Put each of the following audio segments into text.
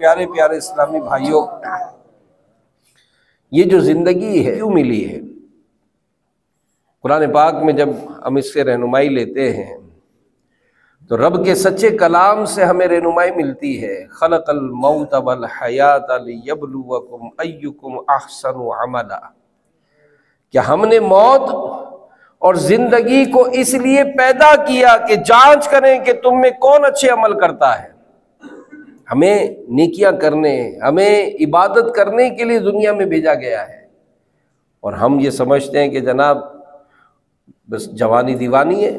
پیارے پیارے اسلامی بھائیوں، یہ جو زندگی ہے کیوں ملی ہے؟ قرآن پاک میں جب ہم اس سے رہنمائی لیتے ہیں تو رب کے سچے کلام سے ہمیں رہنمائی ملتی ہے۔ خلق الموت والحیات لیبلوکم ایکم احسن عملا، کہ ہم نے موت اور زندگی کو اس لیے پیدا کیا کہ جانچ کریں کہ تم میں کون اچھے عمل کرتا ہے۔ ہمیں نیکیاں کرنے، ہمیں عبادت کرنے کے لیے دنیا میں بھیجا گیا ہے، اور ہم یہ سمجھتے ہیں کہ جناب بس جوانی دیوانی ہے،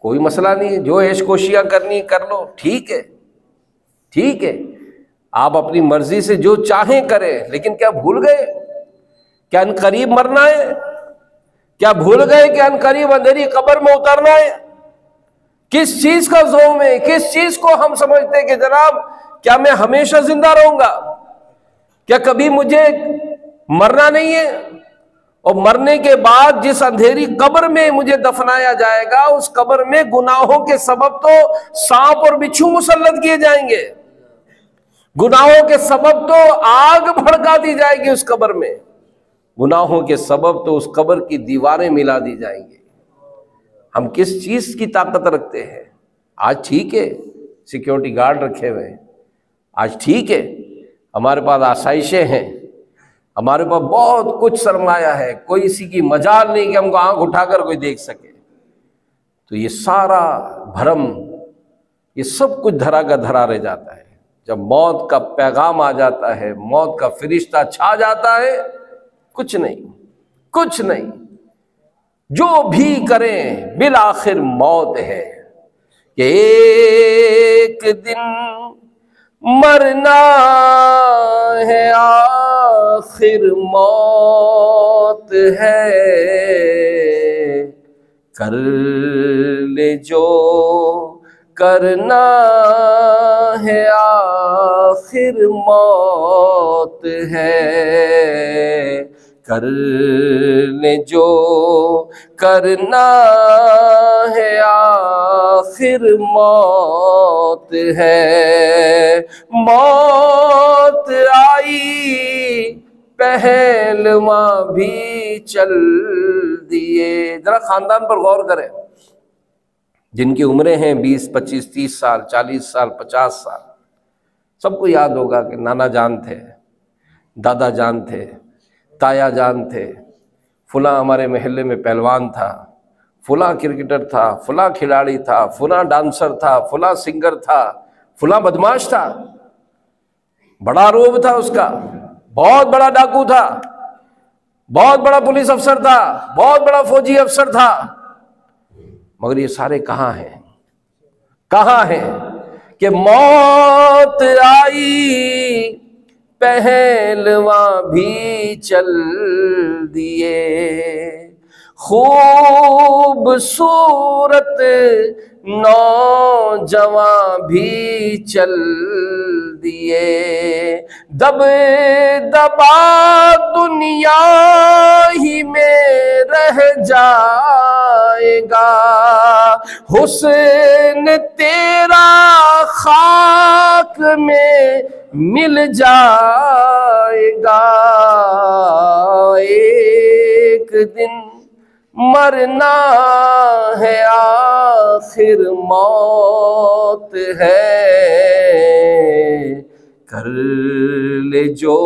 کوئی مسئلہ نہیں ہے، جو عیش کوشیاں کرنی کر لو، ٹھیک ہے ٹھیک ہے، آپ اپنی مرضی سے جو چاہیں کریں، لیکن کیا بھول گئے کیا ان قریب مرنا ہے؟ کیا بھول گئے کہ ان قریب اندھیری قبر میں اترنا ہے؟ کس چیز کا زوم ہے؟ کس چیز کو ہم سمجھتے ہیں کہ جناب کیا میں ہمیشہ زندہ رہوں گا؟ کیا کبھی مجھے مرنا نہیں ہے؟ اور مرنے کے بعد جس اندھیری قبر میں مجھے دفنایا جائے گا، اس قبر میں گناہوں کے سبب تو سانپ اور بچھو مسلط کیے جائیں گے، گناہوں کے سبب تو آگ بھڑکا دی جائے گی اس قبر میں، گناہوں کے سبب تو اس قبر کی دیواریں ملا دی جائیں گے۔ ہم کس چیز کی طاقت رکھتے ہیں؟ آج ٹھیک ہے سیکیورٹی گارڈ رکھے ہوئے ہیں، آج ٹھیک ہے ہمارے پاس آسائشیں ہیں، ہمارے پاس بہت کچھ سرمایہ ہے، کوئی اسی کی مجال نہیں کہ ہم کو آنکھ اٹھا کر کوئی دیکھ سکے۔ تو یہ سارا بھرم، یہ سب کچھ دھرا کا دھرا رہ جاتا ہے۔ جب موت کا پیغام آ جاتا ہے، موت کا فرشتہ چھا جاتا ہے، کچھ نہیں کچھ نہیں، جو بھی کریں بالآخر موت ہے، کہ ایک دن مرنا ہے، آخر موت ہے، کر لے جو کرنا ہے، آخر موت ہے، کر لے جو کرنا ہے، آخر موت ہے۔ موت آئی پہلواں بھی چل دیے۔ ذرا خاندان پر غور کریں، جن کی عمریں ہیں 20 25 30 سال 40 سال 50 سال، سب کو یاد ہوگا کہ نانا جان تھے، دادا جان تھے، تایا جان تھے، فلاں ہمارے محلے میں پہلوان تھا، فلاں کرکٹر تھا، فلاں کھلاڑی تھا، فلاں ڈانسر تھا، فلاں سنگر تھا، فلاں بدماش تھا، بڑا روب تھا اس کا، بہت بڑا ڈاکو تھا، بہت بڑا پولیس افسر تھا، بہت بڑا فوجی افسر تھا، مگر یہ سارے کہاں ہیں؟ کہاں ہیں کہ موت آئی پہلواں بھی چل دیے، خوبصورت نوجوان بھی چل دیے، دب دبا دنیا ہی میں رہ جائے گا، حسن تیرا خاک میں مل جائے گا، ایک دن مرنا ہے، آخر موت ہے، کر لے جو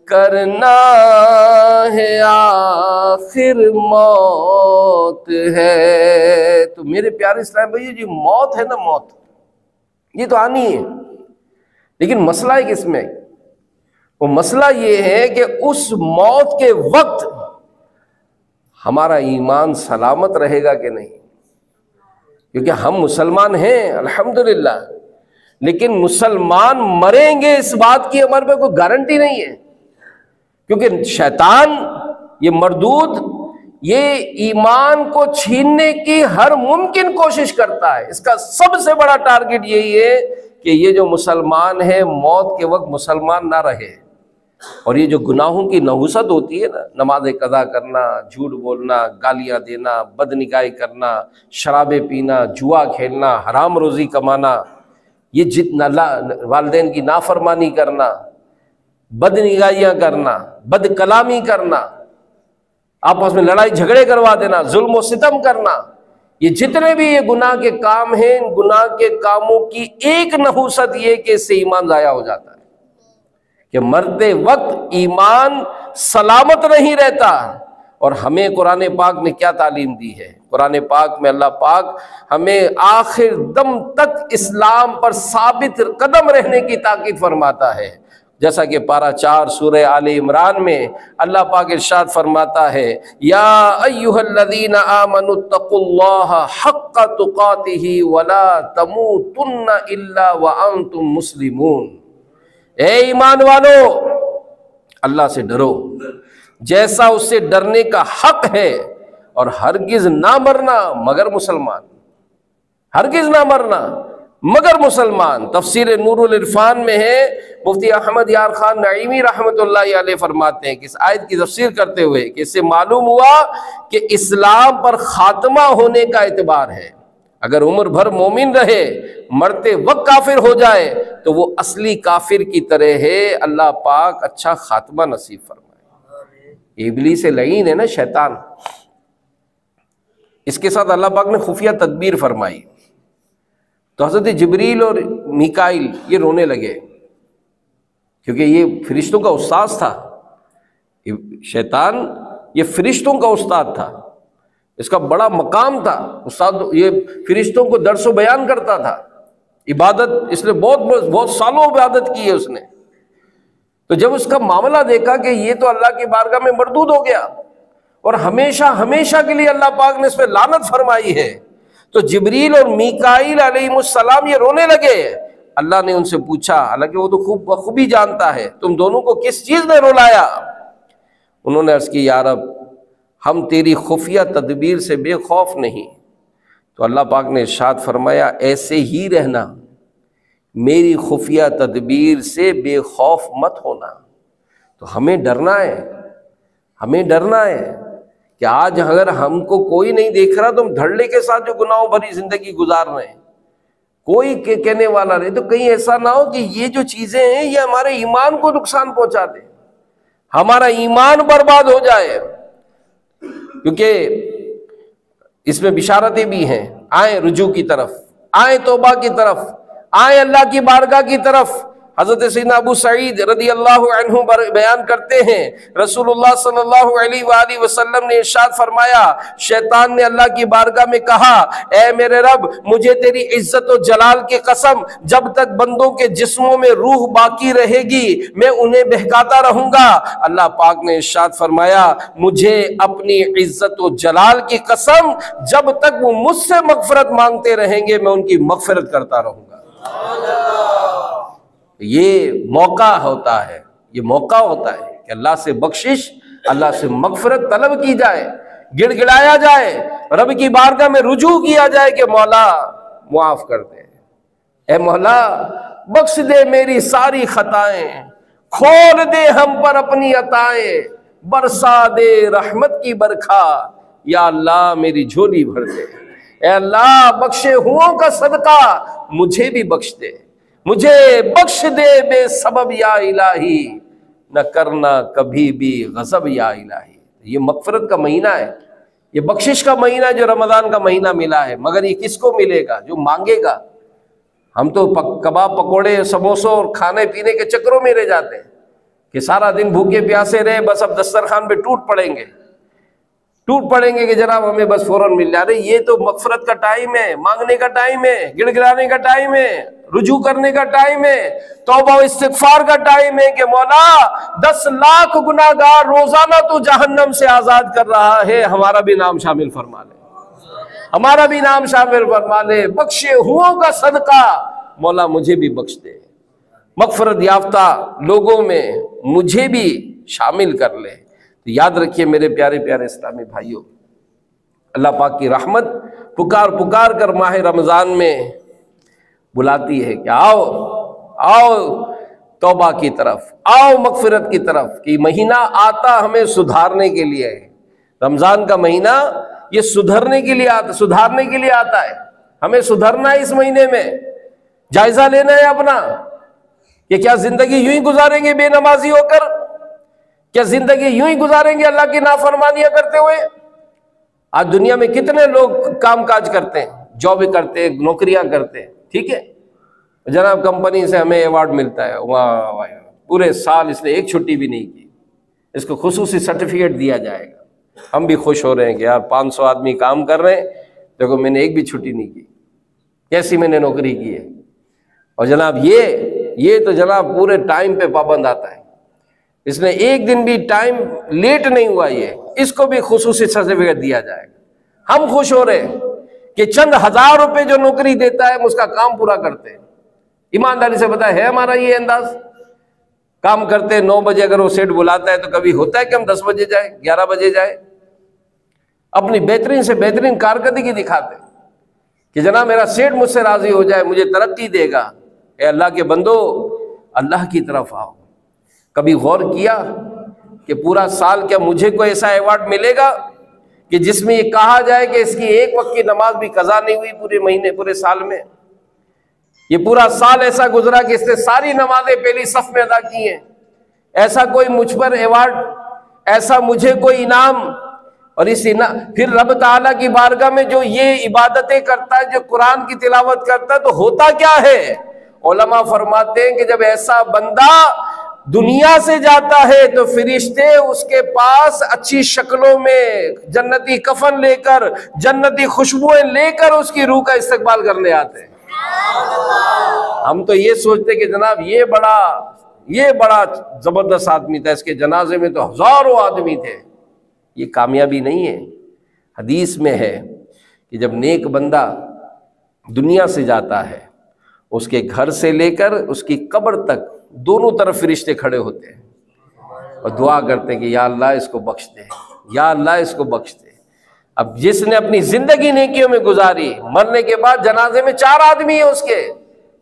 کرنا ہے، آخر موت ہے۔ تو میرے پیارے اسلام بھائی، یہ موت ہے نا، موت یہ تو آنی ہے، لیکن مسئلہ ہے کس میں؟ وہ مسئلہ یہ ہے کہ اس موت کے وقت ہمارا ایمان سلامت رہے گا کہ نہیں، کیونکہ ہم مسلمان ہیں الحمدللہ، لیکن مسلمان مریں گے اس بات کی ہمارے پہ کوئی گارنٹی نہیں ہے، کیونکہ شیطان یہ مردود یہ ایمان کو چھیننے کی ہر ممکن کوشش کرتا ہے۔ اس کا سب سے بڑا ٹارگٹ یہی ہے کہ یہ جو مسلمان ہے موت کے وقت مسلمان نہ رہے، اور یہ جو گناہوں کی نحوست ہوتی ہے نا، نماز قضا کرنا، جھوٹ بولنا، گالیاں دینا، بد نگاہی کرنا، شرابیں پینا، جوا کھیلنا، حرام روزی کمانا، یہ جتنا والدین کی نافرمانی کرنا، بد نگاہیاں کرنا، بد کلامی کرنا، آپس میں لڑائی جھگڑے کروا دینا، ظلم و ستم کرنا، یہ جتنے بھی یہ گناہ کے کام ہیں، ان گناہ کے کاموں کی ایک نحوست یہ کہ اس سے ایمان ضائع ہو جاتا ہے، کہ مرتے وقت ایمان سلامت نہیں رہتا۔ اور ہمیں قرآن پاک نے کیا تعلیم دی ہے؟ قرآن پاک میں اللہ پاک ہمیں آخر دم تک اسلام پر ثابت قدم رہنے کی تاکید فرماتا ہے، جیسا کہ پارہ 4 سورہ آل عمران میں اللہ پاک ارشاد فرماتا ہے، یا ایھا الذین آمنوا اتقوا اللہ حق تقاتہ ولا تموتن الا وانتم مسلمون۔ اے ایمان والو، اللہ سے ڈرو جیسا اس سے ڈرنے کا حق ہے، اور ہرگز نہ مرنا مگر مسلمان، ہرگز نہ مرنا مگر مسلمان۔ تفسیر نور العرفان میں ہے، مفتی احمد یار خان نعیمی رحمۃ اللہ علیہ فرماتے ہیں کہ اس آیت کی تفسیر کرتے ہوئے کہ اس سے معلوم ہوا کہ اسلام پر خاتمہ ہونے کا اعتبار ہے۔ اگر عمر بھر مومن رہے، مرتے وقت کافر ہو جائے تو وہ اصلی کافر کی طرح ہے، اللہ پاک اچھا خاتمہ نصیب فرمائے۔ ابلیس لعین ہے نا، شیطان، اس کے ساتھ اللہ پاک نے خفیہ تدبیر فرمائی، تو حضرت جبریل اور میکائیل یہ رونے لگے، کیونکہ یہ فرشتوں کا استاذ تھا، شیطان یہ فرشتوں کا استاد تھا، اس کا بڑا مقام تھا، استاد یہ فرشتوں کو درس و بیان کرتا تھا، عبادت اس نے بہت سالوں عبادت کی ہے اس نے۔ تو جب اس کا معاملہ دیکھا کہ یہ تو اللہ کی بارگاہ میں مردود ہو گیا اور ہمیشہ ہمیشہ کے لیے اللہ پاک نے اس پہ لعنت فرمائی ہے، تو جبریل اور میکائیل علیہ السلام یہ رونے لگے۔ اللہ نے ان سے پوچھا، حالانکہ وہ تو بخوبی جانتا ہے، تم دونوں کو کس چیز نے رلایا؟ انہوں نے عرض کی، یا رب ہم تیری خفیہ تدبیر سے بے خوف نہیں۔ تو اللہ پاک نے ارشاد فرمایا، ایسے ہی رہنا، میری خفیہ تدبیر سے بے خوف مت ہونا۔ تو ہمیں ڈرنا ہے، ہمیں ڈرنا ہے کہ آج اگر ہم کو کوئی نہیں دیکھ رہا تو ہم دھڑلے کے ساتھ جو گناہوں بھری زندگی گزار رہے ہیں، کوئی کہنے والا نہیں، تو کہیں ایسا نہ ہو کہ یہ جو چیزیں ہیں یہ ہمارے ایمان کو نقصان پہنچا دیں، ہمارا ایمان برباد ہو جائے۔ کیونکہ اس میں بشارتیں بھی ہیں، آئیں رجوع کی طرف، آئیں توبہ کی طرف، آئیں اللہ کی بارگاہ کی طرف۔ حضرت سیدنا ابو سعید رضی اللہ عنہ بیان کرتے ہیں، رسول اللہ صلی اللہ علیہ وآلہ وسلم نے ارشاد فرمایا، شیطان نے اللہ کی بارگاہ میں کہا، اے میرے رب مجھے تیری عزت و جلال کی قسم، جب تک بندوں کے جسموں میں روح باقی رہے گی میں انہیں بہکاتا رہوں گا۔ اللہ پاک نے ارشاد فرمایا، مجھے اپنی عزت و جلال کی قسم، جب تک وہ مجھ سے مغفرت مانگتے رہیں گے میں ان کی مغفرت کرتا رہوں گا۔ یہ موقع ہوتا ہے، یہ موقع ہوتا ہے کہ اللہ سے بخشش، اللہ سے مغفرت طلب کی جائے، گڑ گڑایا جائے، رب کی بارگاہ میں رجوع کیا جائے کہ مولا معاف کر دے، اے مولا بخش دے میری ساری خطائیں، کھول دے ہم پر اپنی عطائیں، برسا دے رحمت کی برکھا، یا اللہ میری جھولی بھر دے۔ اے اللہ بخشے ہوں کا صدقہ مجھے بھی بخش دے، مجھے بخش دے بے سبب یا الہی، نہ کرنا کبھی بھی غضب یا الہی۔ یہ مغفرت کا مہینہ ہے، یہ بخشش کا مہینہ جو رمضان کا مہینہ ملا ہے، مگر یہ کس کو ملے گا؟ جو مانگے گا۔ ہم تو کباب پکوڑے سموسوں اور کھانے پینے کے چکروں میں رہ جاتے ہیں کہ سارا دن بھوکے پیاسے رہے، بس اب دسترخوان پہ ٹوٹ پڑیں گے کہ جناب ہمیں بس فوراً مل جا رہے۔ یہ تو مغفرت کا ٹائم ہے، مانگنے کا ٹائم ہے، گڑ گڑانے کا ٹائم ہے، رجوع کرنے کا ٹائم ہے، توبہ و استغفار کا ٹائم ہے کہ مولا 10 لاکھ گناہگار روزانہ تو جہنم سے آزاد کر رہا ہے، ہمارا بھی نام شامل فرما لے، ہمارا بھی نام شامل فرما لے، بخشے ہوں کا صدقہ مولا مجھے بھی بخش دے، مغفرت یافتہ لوگوں میں مجھے بھی شامل کر لے۔ تو یاد رکھیے میرے پیارے پیارے اسلامی بھائیوں، اللہ پاک کی رحمت پکار پکار کر ماہ رمضان میں بلاتی ہے کہ آؤ آؤ توبہ کی طرف، آؤ مغفرت کی طرف، کہ مہینہ آتا ہمیں سدھارنے کے لیے ہے۔ رمضان کا مہینہ یہ سدھارنے کے لیے آتا ہے، ہمیں سدھرنا ہے اس مہینے میں۔ جائزہ لینا ہے اپنا کہ کیا زندگی یوں ہی گزاریں گے بے نمازی ہو کر؟ کیا زندگی یوں ہی گزاریں گے اللہ کی نافرمانیاں کرتے ہوئے؟ آج دنیا میں کتنے لوگ کام کاج کرتے ہیں، جاب کرتے ہیں، نوکریاں کرتے ہیں، ٹھیک ہے، جناب کمپنی سے ہمیں ایوارڈ ملتا ہے، واہ واہ، پورے سال اس نے ایک چھٹی بھی نہیں کی، اس کو خصوصی سرٹیفکیٹ دیا جائے گا۔ ہم بھی خوش ہو رہے ہیں کہ یار 500 آدمی کام کر رہے ہیں، دیکھو میں نے ایک بھی چھٹی نہیں کی، کیسی میں نے نوکری کی ہے۔ اور جناب یہ تو جناب پورے ٹائم پہ پابند آتا ہے، اس نے ایک دن بھی ٹائم لیٹ نہیں ہوا، اس کو بھی خصوصی سرٹیفکیٹ دیا جائے گا۔ ہم خوش ہو رہے ہیں کہ چند ہزار روپے جو نوکری دیتا ہے ہم اس کا کام پورا کرتے ہیں۔ ایمانداری سے بتا ہے ہمارا یہ انداز؟ کام کرتے 9 بجے، اگر وہ سیٹ بلاتا ہے تو کبھی ہوتا ہے کہ ہم 10 بجے جائیں، 11 بجے جائیں، اپنی بہترین سے بہترین کارکردگی دکھاتے کہ جناب میرا سیٹ مجھ سے راضی ہو جائے، مجھے ترقی دے گا۔ اے اللہ کے بندو، اللہ کی طرف آؤ۔ کبھی غور کیا کہ پورا سال کیا مجھے کوئی ایسا ایوارڈ ملے گا کہ جس میں یہ کہا جائے کہ اس کی ایک وقت کی نماز بھی قضا نہیں ہوئی پورے مہینے، پورے سال میں؟ یہ پورا سال ایسا گزرا کہ اس نے ساری نمازیں پہلی صف میں ادا کی ہیں، ایسا کوئی مجھ پر ایوارڈ، ایسا مجھے کوئی انعام؟ اور اس پھر رب تعالیٰ کی بارگاہ میں جو یہ عبادتیں کرتا ہے، جو قرآن کی تلاوت کرتا ہے، تو ہوتا کیا ہے؟ علماء فرماتے ہیں کہ جب ایسا بندہ دنیا سے جاتا ہے تو فرشتے اس کے پاس اچھی شکلوں میں جنتی کفن لے کر، جنتی خوشبوئیں لے کر اس کی روح کا استقبال کرنے آتے ہیں۔ ہم تو یہ سوچتے کہ جناب یہ بڑا زبردست آدمی تھا، اس کے جنازے میں تو ہزاروں آدمی تھے۔ یہ کامیابی نہیں ہے۔ حدیث میں ہے کہ جب نیک بندہ دنیا سے جاتا ہے، اس کے گھر سے لے کر اس کی قبر تک دونوں طرف فرشتے کھڑے ہوتے ہیں اور دعا کرتے ہیں کہ یا اللہ اس کو بخش دے، یا اللہ اس کو بخش دے۔ اب جس نے اپنی زندگی نیکیوں میں گزاری، مرنے کے بعد جنازے میں 4 آدمی ہیں اس کے،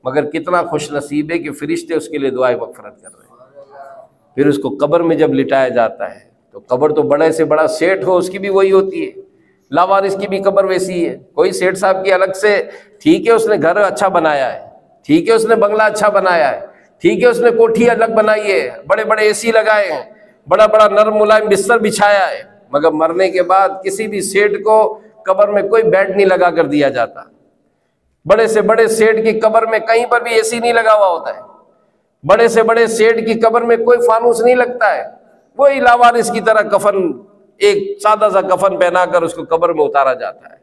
مگر کتنا خوش نصیب ہے کہ فرشتے اس کے لیے دعائیں مغفرت کر رہے ہیں۔ پھر اس کو قبر میں جب لٹایا جاتا ہے تو قبر تو بڑے سے بڑا سیٹ ہو اس کی بھی وہی ہوتی ہے، لاوارث کی بھی قبر ویسی ہے۔ کوئی سیٹ صاحب کی الگ سے، ٹھیک ہے اس نے گھر اچھا بنایا ہے، ٹھیک ہے اس نے بنگلہ اچھا بنایا ہے، ٹھیک ہے اس نے کوٹھی الگ بنائی ہے، بڑے بڑے اے سی لگائے ہیں، بڑا بڑا نرم ملائم بستر بچھایا ہے، مگر مرنے کے بعد کسی بھی سیٹ کو قبر میں کوئی بیڈ نہیں لگا کر دیا جاتا۔ بڑے سے بڑے سیٹ کی قبر میں کہیں پر بھی اے سی نہیں لگا ہوا ہوتا ہے، بڑے سے بڑے سیٹ کی قبر میں کوئی فانوس نہیں لگتا ہے، وہی لاوارث کی طرح کفن، ایک سادہ سا کفن پہنا کر اس کو قبر میں اتارا جاتا ہے۔